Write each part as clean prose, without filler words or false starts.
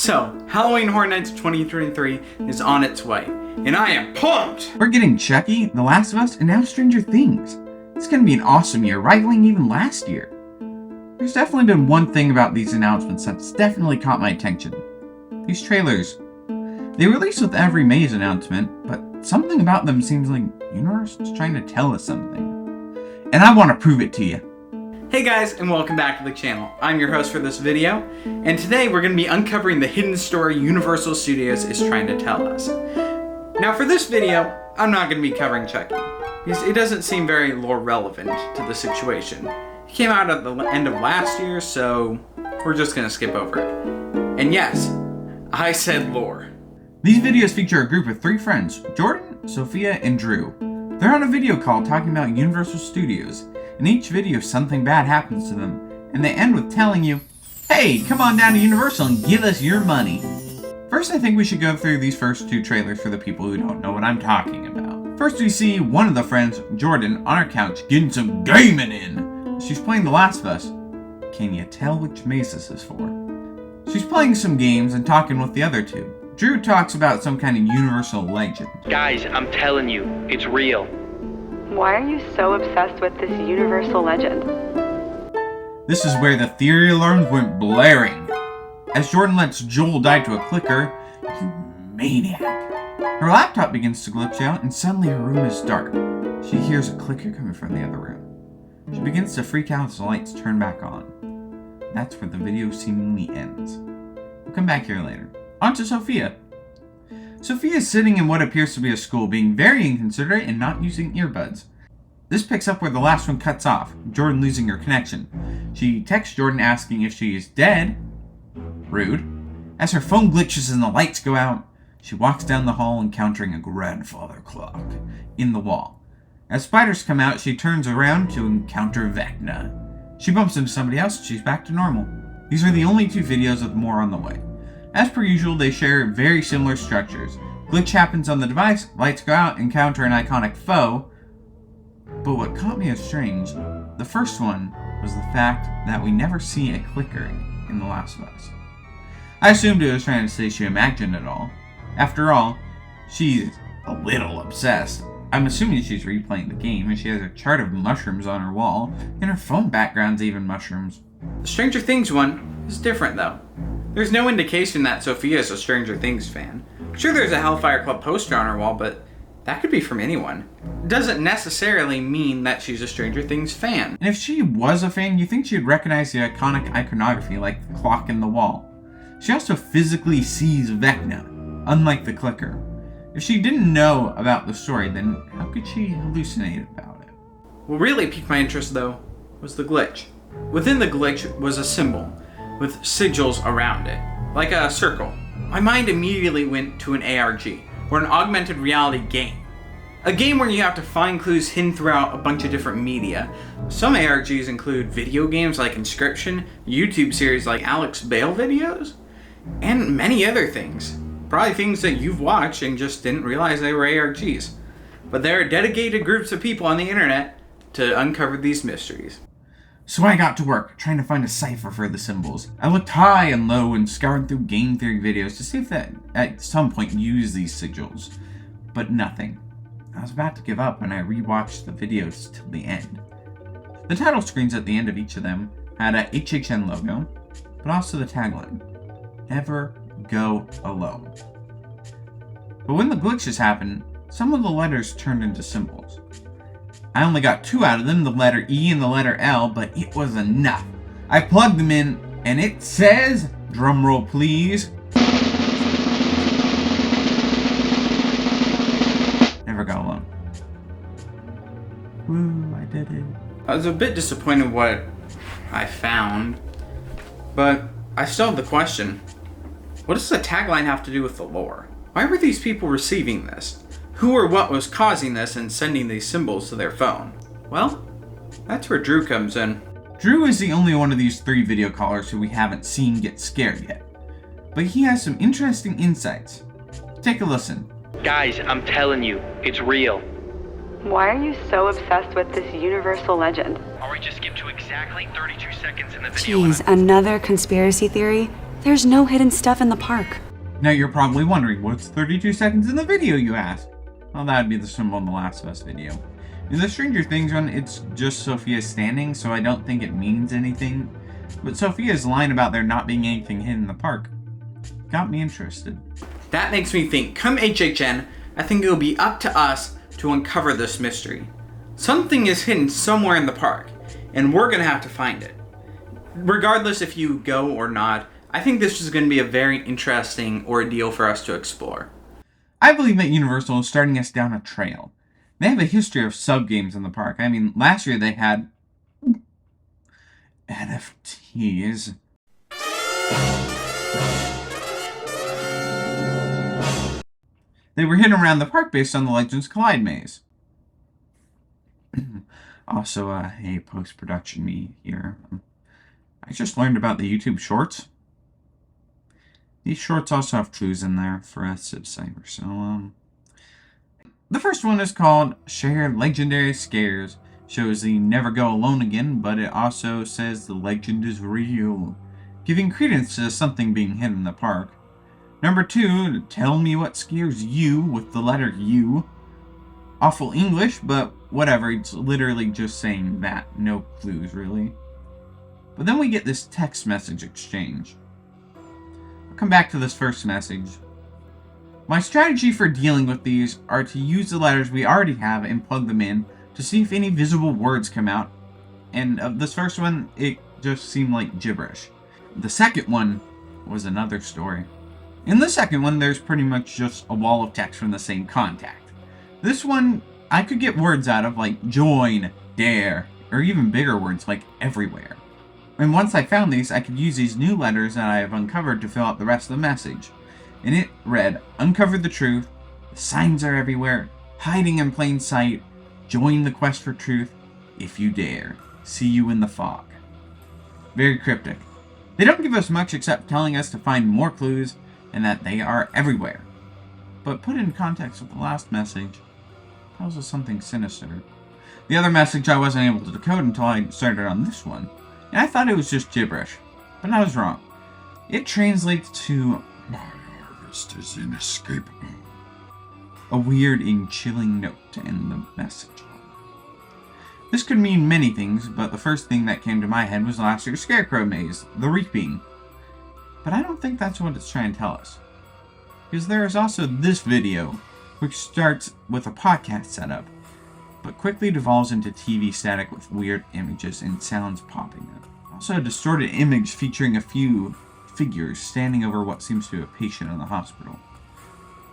So, Halloween Horror Nights 2023 is on its way, and I am pumped! We're getting Chucky, The Last of Us, and now Stranger Things. It's gonna be an awesome year, rivaling even last year. There's definitely been one thing about these announcements that's definitely caught my attention. These trailers. They release with every May's announcement, but something about them seems like Universal's trying to tell us something. And I want to prove it to you. Hey guys, and welcome back to the channel. I'm your host for this video, and today we're going to be uncovering the hidden story Universal Studios is trying to tell us. Now for this video, I'm not going to be covering Chucky, because it doesn't seem very lore relevant to the situation. It came out at the end of last year, so we're just going to skip over it. And yes, I said lore. These videos feature a group of 3 friends, Jordan, Sophia, and Drew. They're on a video call talking about Universal Studios. In each video, something bad happens to them, and they end with telling you, hey, come on down to Universal and give us your money. First, I think we should go through these first 2 trailers for the people who don't know what I'm talking about. First, we see one of the friends, Jordan, on her couch getting some gaming in. She's playing The Last of Us. Can you tell which maze this is for? She's playing some games and talking with the other 2. Drew talks about some kind of Universal legend. Guys, I'm telling you, it's real. Why are you so obsessed with this Universal legend? This is where the theory alarms went blaring. As Jordan lets Joel die to a clicker, you maniac. Her laptop begins to glitch out and suddenly her room is dark. She hears a clicker coming from the other room. She begins to freak out as the lights turn back on. That's where the video seemingly ends. We'll come back here later. On to Sophia. Sophia is sitting in what appears to be a school, being very inconsiderate and not using earbuds. This picks up where the last one cuts off, Jordan losing her connection. She texts Jordan asking if she is dead. Rude. As her phone glitches and the lights go out, she walks down the hall encountering a grandfather clock in the wall. As spiders come out, she turns around to encounter Vecna. She bumps into somebody else and she's back to normal. These are the only 2 videos with more on the way. As per usual, they share very similar structures. Glitch happens on the device, lights go out, encounter an iconic foe. But what caught me as strange, the first one was the fact that we never see a clicker in The Last of Us. I assumed it was trying to say she imagined it all. After all, she's a little obsessed. I'm assuming she's replaying the game, and she has a chart of mushrooms on her wall, and her phone background's even mushrooms. The Stranger Things one is different though. There's no indication that Sophia is a Stranger Things fan. Sure, there's a Hellfire Club poster on her wall, but that could be from anyone. It doesn't necessarily mean that she's a Stranger Things fan. And if she was a fan, you think she'd recognize the iconic iconography like the clock in the wall. She also physically sees Vecna, unlike the clicker. If she didn't know about the story, then how could she hallucinate about it? What really piqued my interest though was the glitch. Within the glitch was a symbol with sigils around it, like a circle. My mind immediately went to an ARG, or an augmented reality game. A game where you have to find clues hidden throughout a bunch of different media. Some ARGs include video games like Inscription, YouTube series like Alex Bale videos, and many other things. Probably things that you've watched and just didn't realize they were ARGs. But there are dedicated groups of people on the internet to uncover these mysteries. So I got to work, trying to find a cipher for the symbols. I looked high and low and scoured through game theory videos to see if that at some point used these sigils. But nothing. I was about to give up when I rewatched the videos till the end. The title screens at the end of each of them had a HHN logo, but also the tagline, "Never go alone." But when the glitches happened, some of the letters turned into symbols. I only got 2 out of them, the letter E and the letter L, but it was enough. I plugged them in, and it says, drumroll please, never go alone. Woo, I did it. I was a bit disappointed what I found, but I still have the question, what does the tagline have to do with the lore? Why were these people receiving this? Who or what was causing this and sending these symbols to their phone? Well, that's where Drew comes in. Drew is the only one of these 3 video callers who we haven't seen get scared yet. But he has some interesting insights. Take a listen. Guys, I'm telling you, it's real. Why are you so obsessed with this Universal legend? Alright, just skip to exactly 32 seconds in the video. Jeez, another conspiracy theory? There's no hidden stuff in the park. Now you're probably wondering, what's 32 seconds in the video, you ask? Well, that would be the symbol in the Last of Us video. In the Stranger Things one, it's just Sophia standing, so I don't think it means anything. But Sophia's line about there not being anything hidden in the park got me interested. That makes me think, come HHN, I think it'll be up to us to uncover this mystery. Something is hidden somewhere in the park, and we're gonna have to find it. Regardless if you go or not, I think this is going to be a very interesting ordeal for us to explore. I believe that Universal is starting us down a trail. They have a history of sub-games in the park. I mean, last year they had NFTs. They were hidden around the park based on the Legends Collide maze. Also, hey, post-production me here. I just learned about the YouTube Shorts. These shorts also have clues in there for us at Decipher. So, the first one is called Share Legendary Scares. Shows the never go alone again, but it also says the legend is real, giving credence to something being hidden in the park. Number 2, Tell Me What Scares You, with the letter U. Awful English, but whatever, it's literally just saying that. No clues, really. But then we get this text message exchange. I'll come back to this first message. My strategy for dealing with these are to use the letters we already have and plug them in to see if any visible words come out. And of this first one, it just seemed like gibberish. The second one was another story. In the second one, there's pretty much just a wall of text from the same contact. This one, I could get words out of like join, dare, or even bigger words like everywhere. And once I found these, I could use these new letters that I have uncovered to fill out the rest of the message. And it read, uncover the truth, the signs are everywhere, hiding in plain sight, join the quest for truth, if you dare, see you in the fog. Very cryptic. They don't give us much except telling us to find more clues and that they are everywhere. But put in context with the last message, tells us something sinister. The other message I wasn't able to decode until I started on this one. And I thought it was just gibberish, but I was wrong. It translates to, my harvest is inescapable. A weird and chilling note to end the message on. This could mean many things, but the first thing that came to my head was last year's Scarecrow Maze, the Reaping. But I don't think that's what it's trying to tell us. Because there is also this video, which starts with a podcast setup, but quickly devolves into TV static with weird images and sounds popping up. Also a distorted image featuring a few figures standing over what seems to be a patient in the hospital.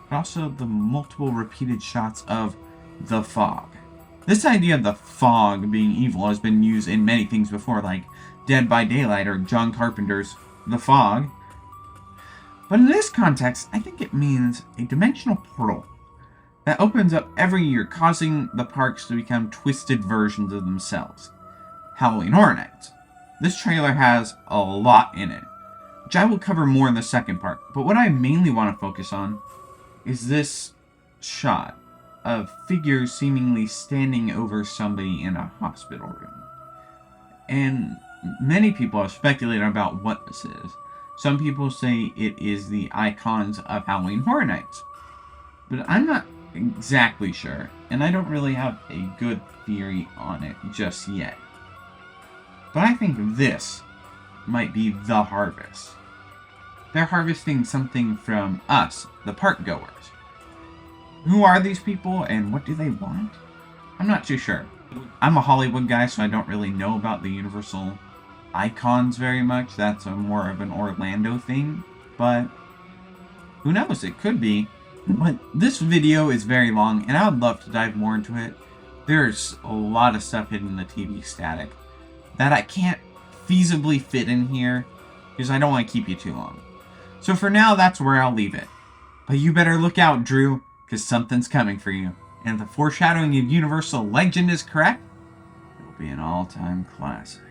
But also the multiple repeated shots of the fog. This idea of the fog being evil has been used in many things before, like Dead by Daylight or John Carpenter's The Fog. But in this context, I think it means a dimensional portal that opens up every year, causing the parks to become twisted versions of themselves. Halloween Horror Nights. This trailer has a lot in it, which I will cover more in the second part, but what I mainly want to focus on is this shot of figures seemingly standing over somebody in a hospital room. And many people have speculated about what this is. Some people say it is the icons of Halloween Horror Nights, but I'm not exactly sure, and I don't really have a good theory on it just yet. But I think this might be the harvest. They're harvesting something from us, the park goers. Who are these people and what do they want? I'm not too sure. I'm a Hollywood guy, so I don't really know about the Universal icons very much. That's more of an Orlando thing, but who knows, it could be. But this video is very long, and I would love to dive more into it. There's a lot of stuff hidden in the TV static that I can't feasibly fit in here, because I don't want to keep you too long. So for now, that's where I'll leave it. But you better look out, Drew, because something's coming for you. And if the foreshadowing of Universal Legend is correct, it will be an all-time classic.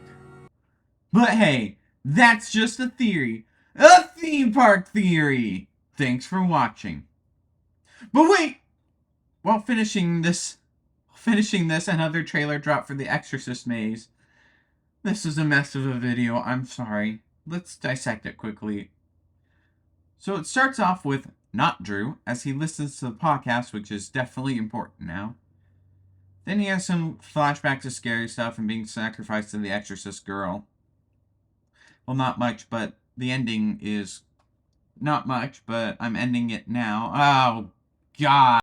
But hey, that's just a theory. A theme park theory! Thanks for watching. But wait! While finishing this, another trailer dropped for The Exorcist Maze. This is a mess of a video, I'm sorry. Let's dissect it quickly. So it starts off with not Drew, as he listens to the podcast, which is definitely important now. Then he has some flashbacks to scary stuff and being sacrificed to the exorcist girl. Well, not much, but the ending is not much, but I'm ending it now. Oh, God.